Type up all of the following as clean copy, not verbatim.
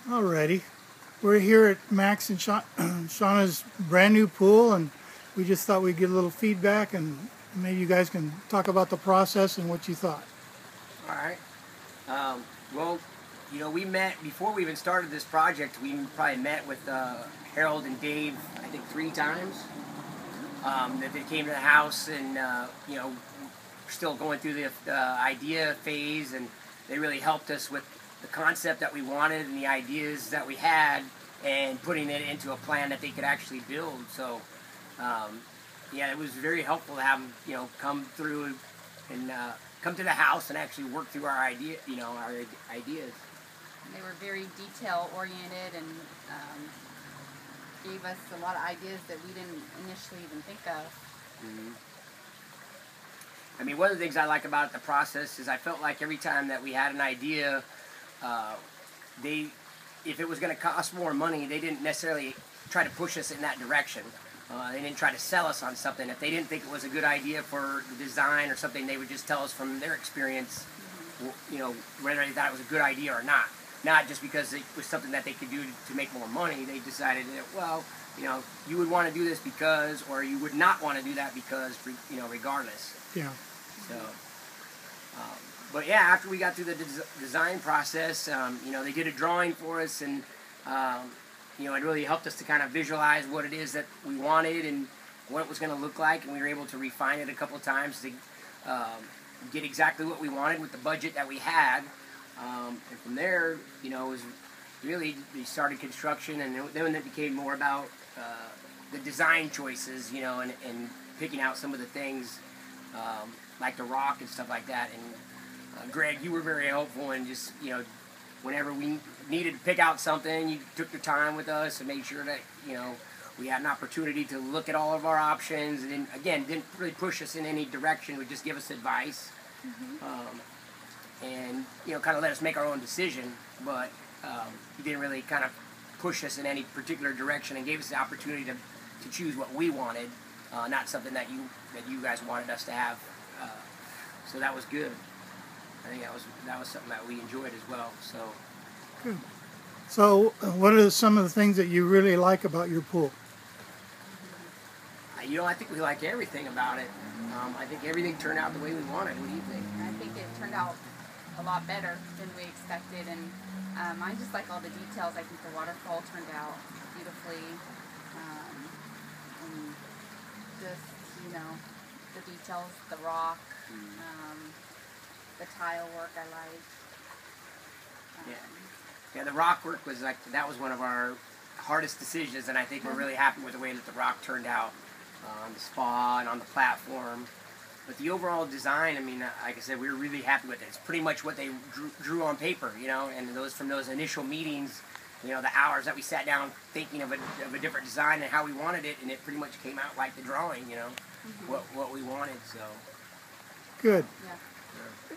Alrighty. We're here at Max and Shauna's brand new pool, and we just thought we'd get a little feedback, and maybe you guys can talk about the process and what you thought. All right. Well, you know, we met before we even started this project. We probably met with Harold and Dave, I think 3 times. That they came to the house, and you know, we're still going through the idea phase, and they really helped us with the concept that we wanted and the ideas that we had, and putting it into a plan that they could actually build. So, yeah, it was very helpful to have them, you know, come through and come to the house and actually work through our ideas. They were very detail oriented and gave us a lot of ideas that we didn't initially even think of. Mm-hmm. I mean, one of the things I like about the process is I felt like every time that we had an idea, if it was going to cost more money, they didn't necessarily try to push us in that direction. They didn't try to sell us on something. If they didn't think it was a good idea for the design or something, they would just tell us from their experience, you know, whether they thought it was a good idea or not. Not just because it was something that they could do to make more money. They decided that, well, you know, you would want to do this because, or you would not want to do that because, you know, regardless. Yeah. So, but yeah, after we got through the design process, you know, they did a drawing for us, and you know, it really helped us to kind of visualize what it is that we wanted and what it was going to look like, and we were able to refine it a couple of times to get exactly what we wanted with the budget that we had. And from there, you know, it was really, we started construction, and then it became more about the design choices, you know, and picking out some of the things like the rock and stuff like that. And Greg, you were very helpful, and just, you know, whenever we needed to pick out something, you took your time with us and made sure that, you know, we had an opportunity to look at all of our options, and then, again, didn't really push us in any direction, would just give us advice. Mm-hmm. And, you know, kind of let us make our own decision, but he didn't really kind of push us in any particular direction, and gave us the opportunity to choose what we wanted, not something that you guys wanted us to have. So that was good. I think that was something that we enjoyed as well. So. Good. So, what are some of the things that you really like about your pool? You know, I think we like everything about it. I think everything turned out the way we wanted. What do you think? I think it turned out a lot better than we expected, and I just like all the details. I think the waterfall turned out beautifully, and just, you know, the details, the rock, the tile work I liked. Yeah, the rock work was like, that was one of our hardest decisions, and I think we're really happy with the way that the rock turned out on the spa and on the platform. But the overall design, I mean, like I said, we were really happy with it. It's pretty much what they drew on paper, you know, and from those initial meetings, you know, the hours that we sat down thinking of a different design and how we wanted it, and it pretty much came out like the drawing, you know, what we wanted. So good. Yeah.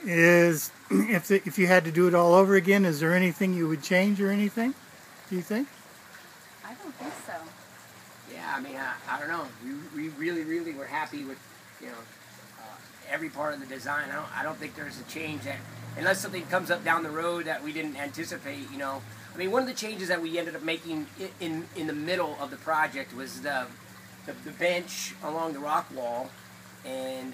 Is if you had to do it all over again, is there anything you would change or anything? Do you think? I don't think so. Yeah, I mean, I don't know. We really were happy with, you know, every part of the design. I don't think there's a change that, unless something comes up down the road that we didn't anticipate, you know. I mean, one of the changes that we ended up making in the middle of the project was the bench along the rock wall, and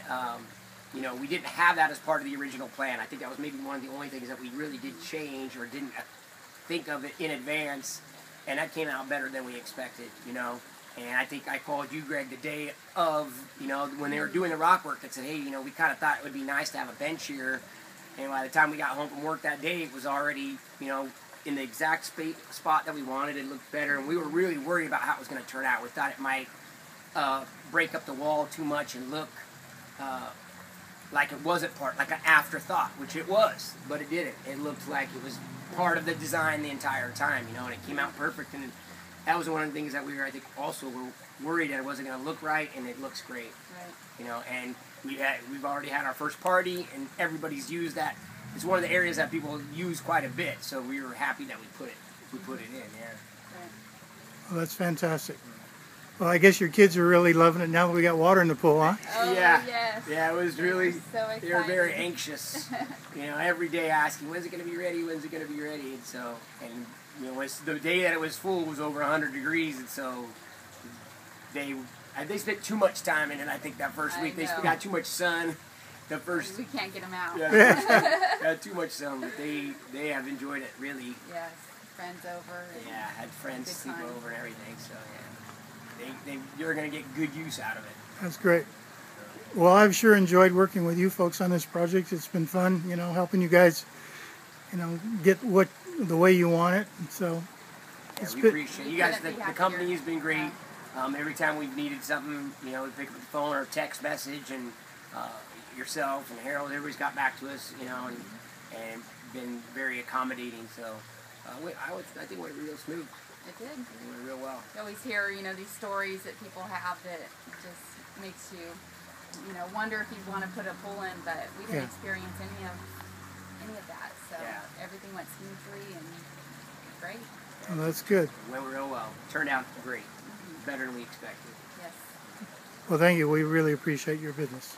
you know, we didn't have that as part of the original plan. I think that was maybe one of the only things that we really did change or didn't think of it in advance, and that came out better than we expected, you know. And I think I called you, Greg, the day of, you know, when they were doing the rock work, and said, hey, you know, we kind of thought it would be nice to have a bench here. And by the time we got home from work that day, it was already, you know, in the exact spot that we wanted. It looked better, and we were really worried about how it was going to turn out. We thought it might break up the wall too much and look like it wasn't like an afterthought, which it was, but it didn't. It looked like it was part of the design the entire time, you know, and it came out perfect. And that was one of the things that we were, I think, also were worried that it wasn't going to look right, and it looks great. Right. You know, and we've already had our first party, and everybody's used that. It's one of the areas that people use quite a bit, so we were happy that we put it in. Yeah. Right. Well, that's fantastic. Well, I guess your kids are really loving it now that we got water in the pool, huh? Oh, yeah. Yes. Yeah, it was really, so they were very anxious, you know, every day asking, when's it going to be ready, when's it going to be ready, and so, and, you know, was the day that it was full was over 100 degrees, and so they spent too much time in it. I think that first week they got too much sun. The first we can't get them out. Yeah, got too much sun, but they have enjoyed it really. Yes, friends over. Yeah, had friends sleep over and everything. So yeah, you're gonna get good use out of it. That's great. Well, I've sure enjoyed working with you folks on this project. It's been fun, you know, helping you guys, you know, get the way you want it. And so yeah, we appreciate you guys. The company has been great. Every time we've needed something, you know, we pick up the phone or text message, and yourself and Harold, everybody's got back to us, you know, and been very accommodating. So I think it went real smooth. It did. It went real well. You always hear, you know, these stories that people have that just makes you, you know, wonder if you want to put a pool in, but we didn't experience any of that. So everything went smoothly and great. Well, that's good. It went real well. Turned out great. Better than we expected. Yes. Well, thank you. We really appreciate your business.